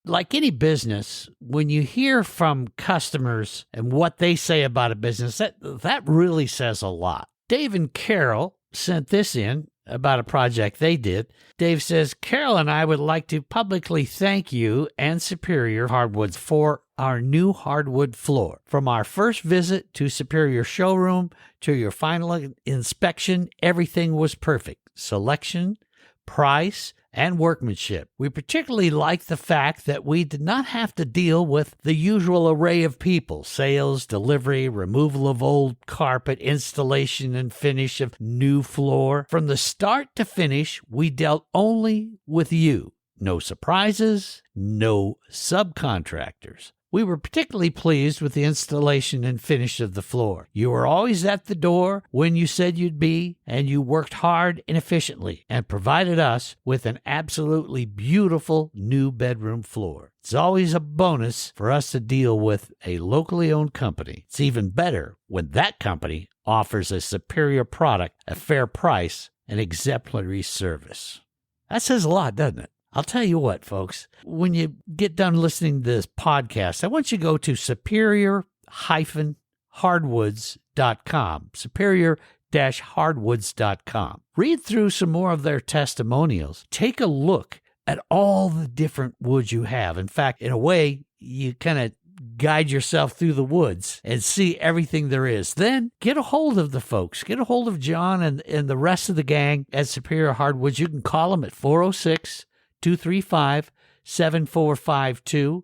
Like any business, when you hear from customers and what they say about a business, that really says a lot. Dave and Carol sent this in about a project they did. Dave says, Carol and I would like to publicly thank you and Superior Hardwoods for our new hardwood floor. From our first visit to Superior Showroom to your final inspection, everything was perfect. Selection, price, and workmanship. We particularly like the fact that we did not have to deal with the usual array of people: sales, delivery, removal of old carpet, installation and finish of new floor. From the start to finish, we dealt only with you. No surprises, no subcontractors. We were particularly pleased with the installation and finish of the floor. You were always at the door when you said you'd be, and you worked hard and efficiently and provided us with an absolutely beautiful new bedroom floor. It's always a bonus for us to deal with a locally owned company. It's even better when that company offers a superior product, a fair price, and exemplary service. That says a lot, doesn't it? I'll tell you what, folks, when you get done listening to this podcast, I want you to go to superior-hardwoods.com, superior-hardwoods.com. Read through some more of their testimonials. Take a look at all the different woods you have. In fact, in a way, you kind of guide yourself through the woods and see everything there is. Then get a hold of the folks. Get a hold of John and the rest of the gang at Superior Hardwoods. You can call them at 406-235-7452.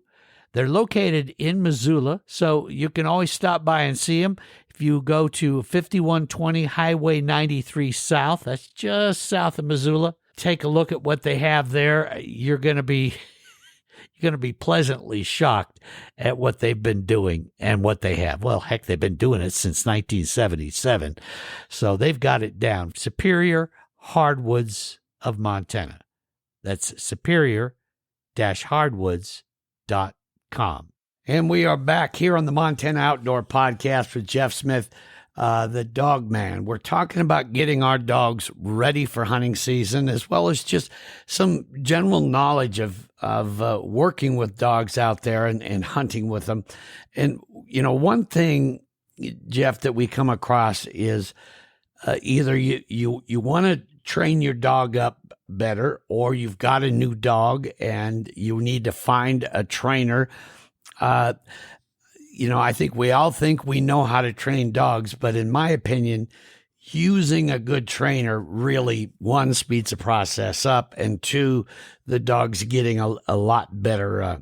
They're located in Missoula, so you can always stop by and see them. If you go to 5120 Highway 93 South, that's just south of Missoula, take a look at what they have there. You're going to be pleasantly shocked at what they've been doing and what they have. Well, heck, they've been doing it since 1977, so they've got it down. Superior Hardwoods of Montana. That's superior-hardwoods.com. And we are back here on the Montana Outdoor Podcast with Jeff Smith. the Dog Man. We're talking about getting our dogs ready for hunting season, as well as just some general knowledge of working with dogs out there and hunting with them. And, one thing, Jeff, that we come across is either you want to train your dog up better, or you've got a new dog and you need to find a trainer. I think we all think we know how to train dogs, but in my opinion, using a good trainer really, one, speeds the process up, and two, the dog's getting a lot better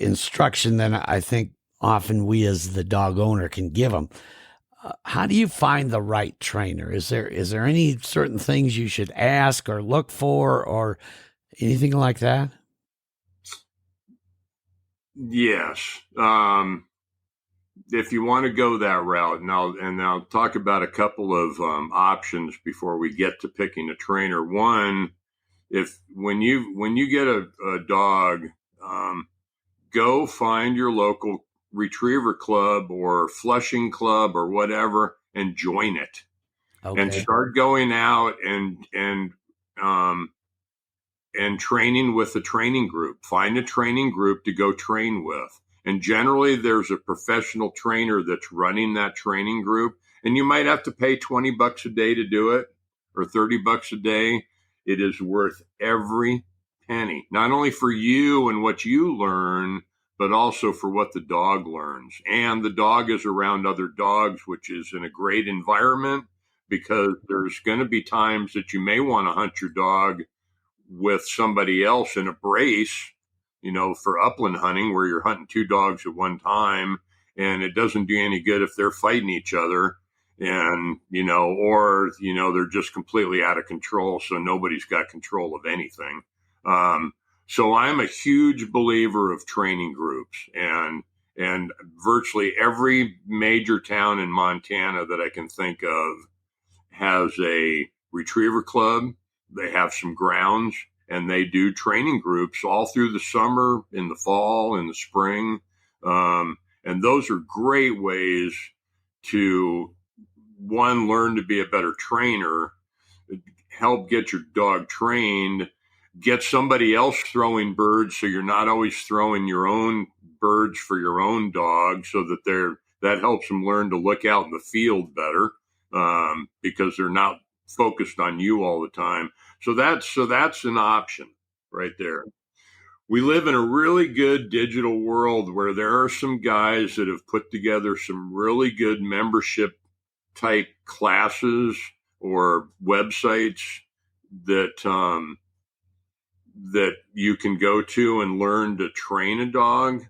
instruction than I think often we as the dog owner can give them. How do you find the right trainer? Is there any certain things you should ask or look for or anything like that? Yes. If you want to go that route, and I'll talk about a couple of options before we get to picking a trainer. One, when you get a dog, go find your local retriever club or flushing club or whatever and join it. Okay. And start going out and training with a training group. Find a training group to go train with. And generally there's a professional trainer that's running that training group, and you might have to pay $20 a day to do it, or $30 a day. It is worth every penny, not only for you and what you learn, but also for what the dog learns. And the dog is around other dogs, which is in a great environment, because there's going to be times that you may want to hunt your dog with somebody else in a brace, for upland hunting where you're hunting two dogs at one time, and it doesn't do any good if they're fighting each other and, or they're just completely out of control. So nobody's got control of anything. So I'm a huge believer of training groups, and virtually every major town in Montana that I can think of has a retriever club. They have some grounds, and they do training groups all through the summer, in the fall, in the spring. And those are great ways to, one, learn to be a better trainer, help get your dog trained, get somebody else throwing birds so you're not always throwing your own birds for your own dog, so that helps them learn to look out in the field better, because they're not focused on you all the time. So that's an option right there. We live in a really good digital world where there are some guys that have put together some really good membership type classes or websites that you can go to and learn to train a dog.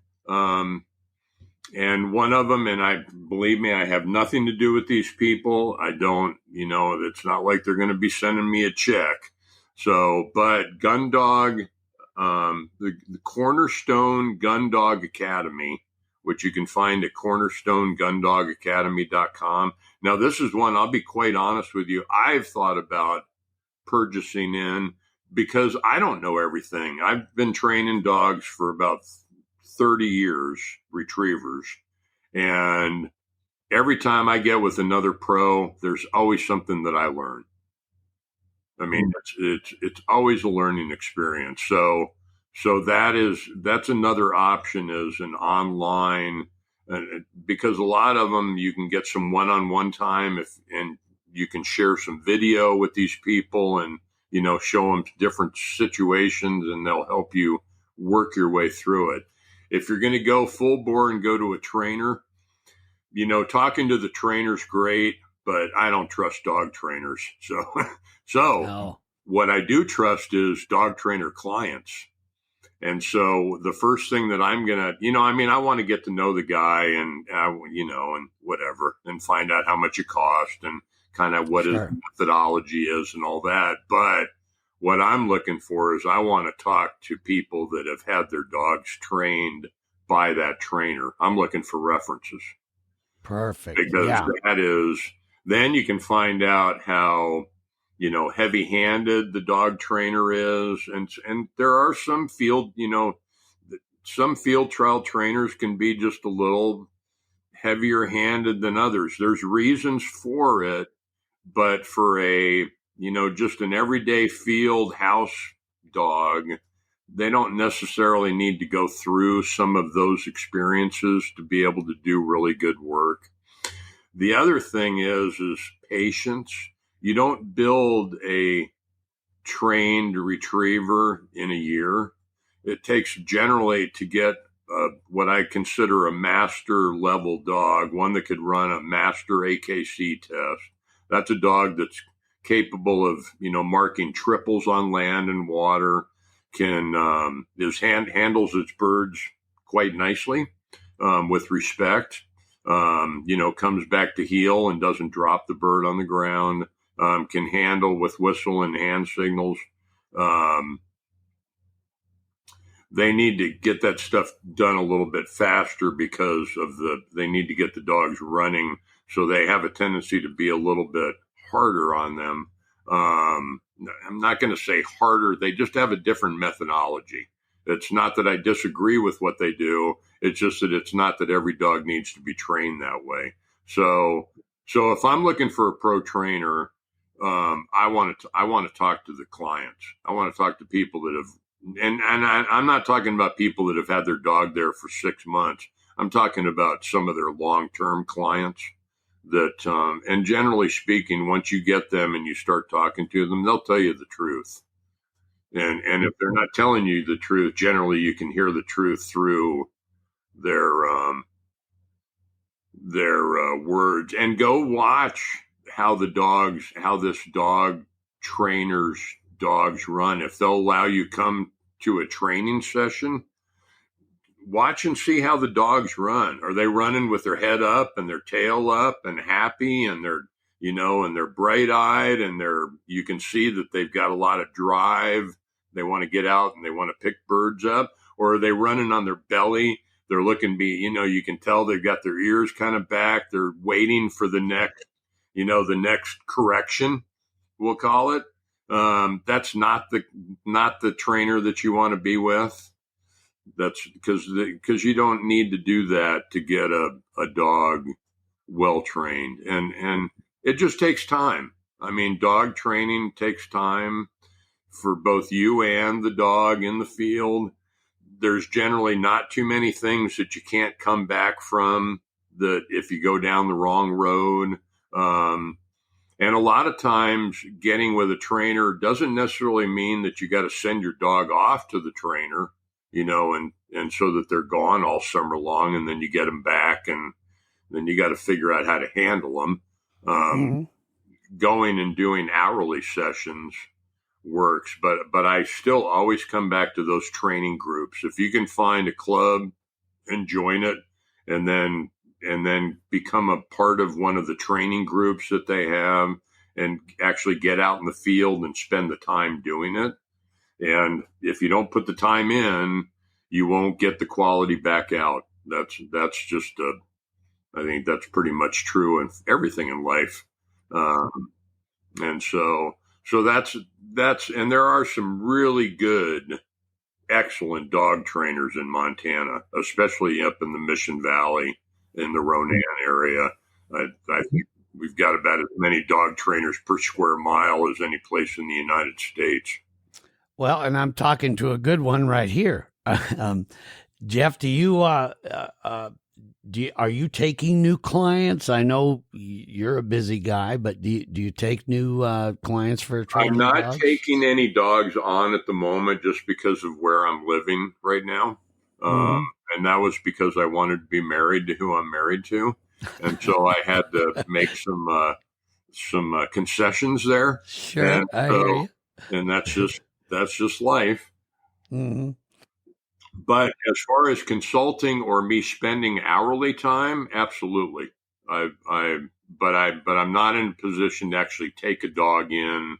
And one of them, and believe me, I have nothing to do with these people. I don't, it's not like they're going to be sending me a check. So, but Gun Dog, the Cornerstone Gun Dog Academy, which you can find at cornerstonegundogacademy.com. Now, this is one, I'll be quite honest with you, I've thought about purchasing in, because I don't know everything. I've been training dogs for about 30 years, retrievers. And every time I get with another pro, there's always something that I learn. I mean, it's always a learning experience. So that's another option, is an online, because a lot of them you can get some one-on-one time and you can share some video with these people and, show them different situations, and they'll help you work your way through it. If you're going to go full bore and go to a trainer, talking to the trainer's great, but I don't trust dog trainers. So What I do trust is dog trainer clients. And so the first thing that I'm going to, I want to get to know the guy and, and whatever, and find out how much it cost and kind of what his methodology is and all that. But what I'm looking for is I want to talk to people that have had their dogs trained by that trainer. I'm looking for references. Perfect. Because that is, then you can find out how, heavy-handed the dog trainer is. And there are some field, some field trial trainers can be just a little heavier handed than others. There's reasons for it, but for just an everyday field house dog, they don't necessarily need to go through some of those experiences to be able to do really good work. The other thing is patience. You don't build a trained retriever in a year. It takes generally to get what I consider a master level dog, one that could run a master AKC test. That's a dog that's capable of, marking triples on land and water, handles its birds quite nicely, with respect, comes back to heel and doesn't drop the bird on the ground, can handle with whistle and hand signals. They need to get that stuff done a little bit faster because they need to get the dogs running. So they have a tendency to be a little bit harder on them. I'm not going to say harder. They just have a different methodology. It's not that I disagree with what they do. It's just that it's not that every dog needs to be trained that way. So if I'm looking for a pro trainer, I want to talk to the clients. I want to talk to people that have, and I'm not talking about people that have had their dog there for 6 months. I'm talking about some of their long-term clients that, and generally speaking, once you get them and you start talking to them, they'll tell you the truth. And if they're not telling you the truth, generally you can hear the truth through their words. And go watch how this dog trainer's dogs run. If they'll allow you come to a training session, watch and see how the dogs run. Are they running with their head up and their tail up and happy, and they're bright eyed, and you can see that they've got a lot of drive. They want to get out and they want to pick birds up. Or are they running on their belly? They're looking you can tell they've got their ears kind of back. They're waiting for the next correction, we'll call it. That's not the trainer that you want to be with. That's because you don't need to do that to get a dog well trained, and it just takes time. I mean, dog training takes time for both you and the dog in the field. There's generally not too many things that you can't come back from that if you go down the wrong road. And a lot of times getting with a trainer doesn't necessarily mean that you got to send your dog off to the trainer, and so that they're gone all summer long, and then you get them back, and then you got to figure out how to handle them. Going and doing hourly sessions works, but I still always come back to those training groups. If you can find a club and join it, and then become a part of one of the training groups that they have, and actually get out in the field and spend the time doing it. And if you don't put the time in, you won't get the quality back out. That's just I think that's pretty much true in everything in life. And so that's, and there are some really good, excellent dog trainers in Montana, especially up in the Mission Valley in the Ronan area. I think we've got about as many dog trainers per square mile as any place in the United States. Well, and I'm talking to a good one right here. Jeff, do you are you taking new clients? I know you're a busy guy, but do you take new clients for training? I'm not dogs? taking any dogs on at the moment just because of where I'm living right now. And that was because I wanted to be married to who I'm married to. And so I had to make some concessions there. Sure, and I hear you. And that's just life. Mm-hmm. But as far as consulting or me spending hourly time, absolutely. But I'm not in a position to actually take a dog in.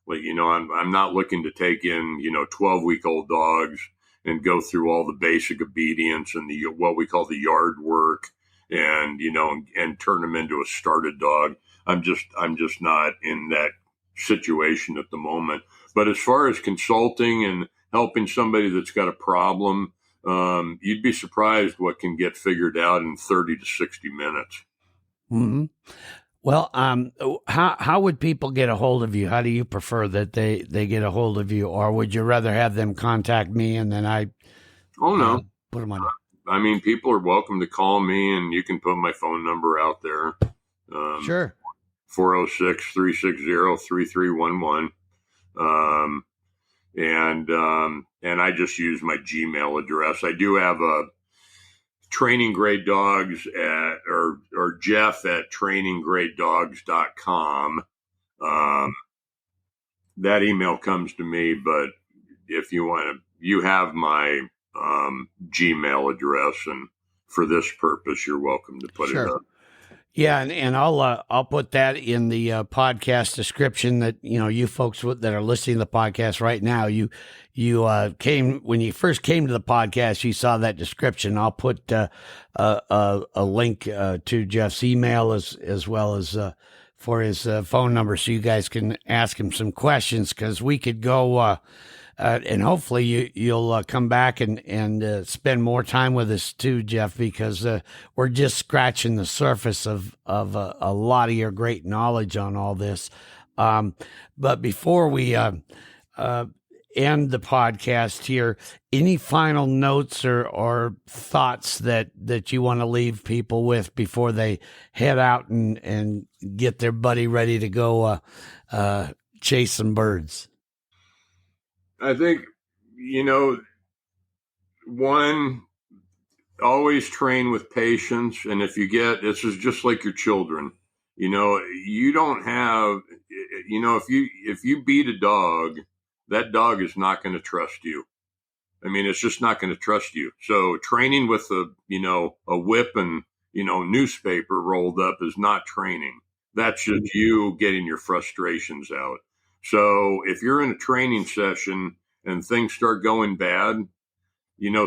Like, I'm not looking to take in, 12-week-old dogs and go through all the basic obedience and what we call the yard work, and and turn them into a started dog. I'm just not in that situation at the moment. But as far as consulting and helping somebody that's got a problem, you'd be surprised what can get figured out in 30 to 60 minutes. Mm-hmm. Well, how would people get a hold of you? How do you prefer that they get a hold of you, or would you rather have them contact me and then I put them on? I mean, people are welcome to call me, and you can put my phone number out there. Sure. 406-360-3311. And I just use my Gmail address. I do have a training grade dogs or Jeff at traininggradedogs.com. That email comes to me, but if you want to, you have my Gmail address, and for this purpose, you're welcome to put it up. Yeah, and I'll put that in the podcast description. That you folks that are listening to the podcast right now, you came when you first came to the podcast, you saw that description. I'll put a link to Jeff's email as well as for his phone number, so you guys can ask him some questions, because we could go. And hopefully you'll come back and spend more time with us too, Jeff, because we're just scratching the surface of a lot of your great knowledge on all this. But before we end the podcast here, any final notes or thoughts that you want to leave people with before they head out and get their buddy ready to go chase some birds? I think, one, always train with patience. And if this is just like your children, you don't have, if you beat a dog, that dog is not going to trust you. I mean, it's just not going to trust you. So training with a whip and, newspaper rolled up is not training. That's just you getting your frustrations out. So if you're in a training session and things start going bad,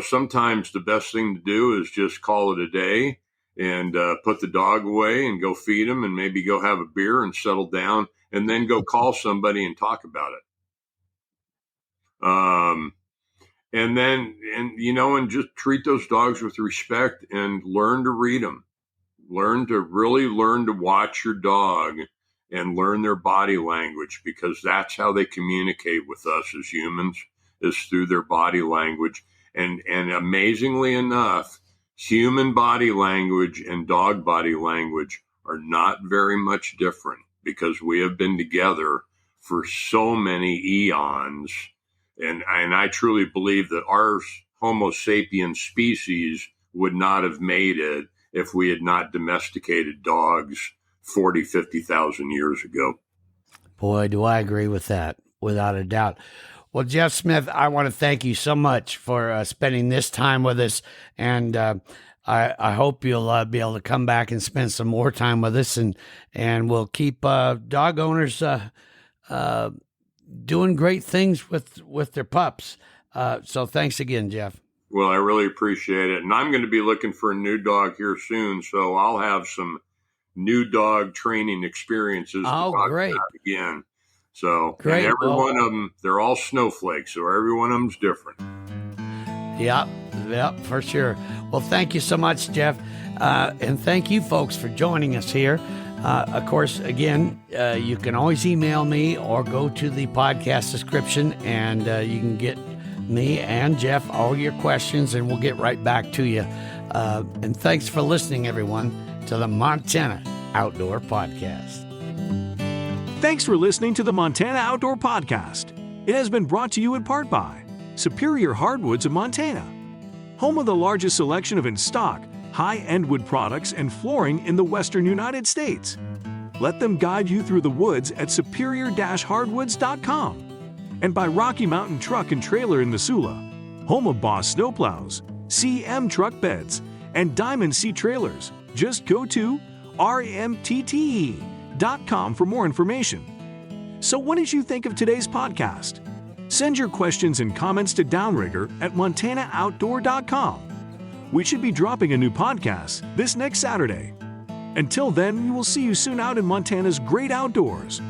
sometimes the best thing to do is just call it a day and put the dog away and go feed him and maybe go have a beer and settle down, and then go call somebody and talk about it. And just treat those dogs with respect and learn to read them. Learn to watch your dog and learn their body language, because that's how they communicate with us as humans, is through their body language. And amazingly enough, human body language and dog body language are not very much different, because we have been together for so many eons. And I truly believe that our Homo sapiens species would not have made it if we had not domesticated dogs 40, 50,000 years ago. Boy, do I agree with that, without a doubt. Well, Jeff Smith, I want to thank you so much for spending this time with us. And I hope you'll be able to come back and spend some more time with us. And we'll keep dog owners doing great things with their pups. So thanks again, Jeff. Well, I really appreciate it. And I'm going to be looking for a new dog here soon. So I'll have some new dog training experiences to talk great. about again. So great. And every one of them, they're all snowflakes, so every one of them's different. Yep, for sure. Well, thank you so much, Jeff. And thank you folks for joining us here. Of course, again, you can always email me or go to the podcast description, and you can get me and Jeff all your questions, and we'll get right back to you. And thanks for listening, everyone, to the Montana Outdoor Podcast. Thanks for listening to the Montana Outdoor Podcast. It has been brought to you in part by Superior Hardwoods of Montana, home of the largest selection of in-stock, high-end wood products and flooring in the western United States. Let them guide you through the woods at superior-hardwoods.com. And by Rocky Mountain Truck and Trailer in Missoula, home of Boss Snowplows, CM Truck Beds, and Diamond Sea Trailers. Just go to rmtte.com for more information. So what did you think of today's podcast? Send your questions and comments to Downrigger at montanooutdoor.com. We should be dropping a new podcast this next Saturday. Until then, we will see you soon out in Montana's great outdoors.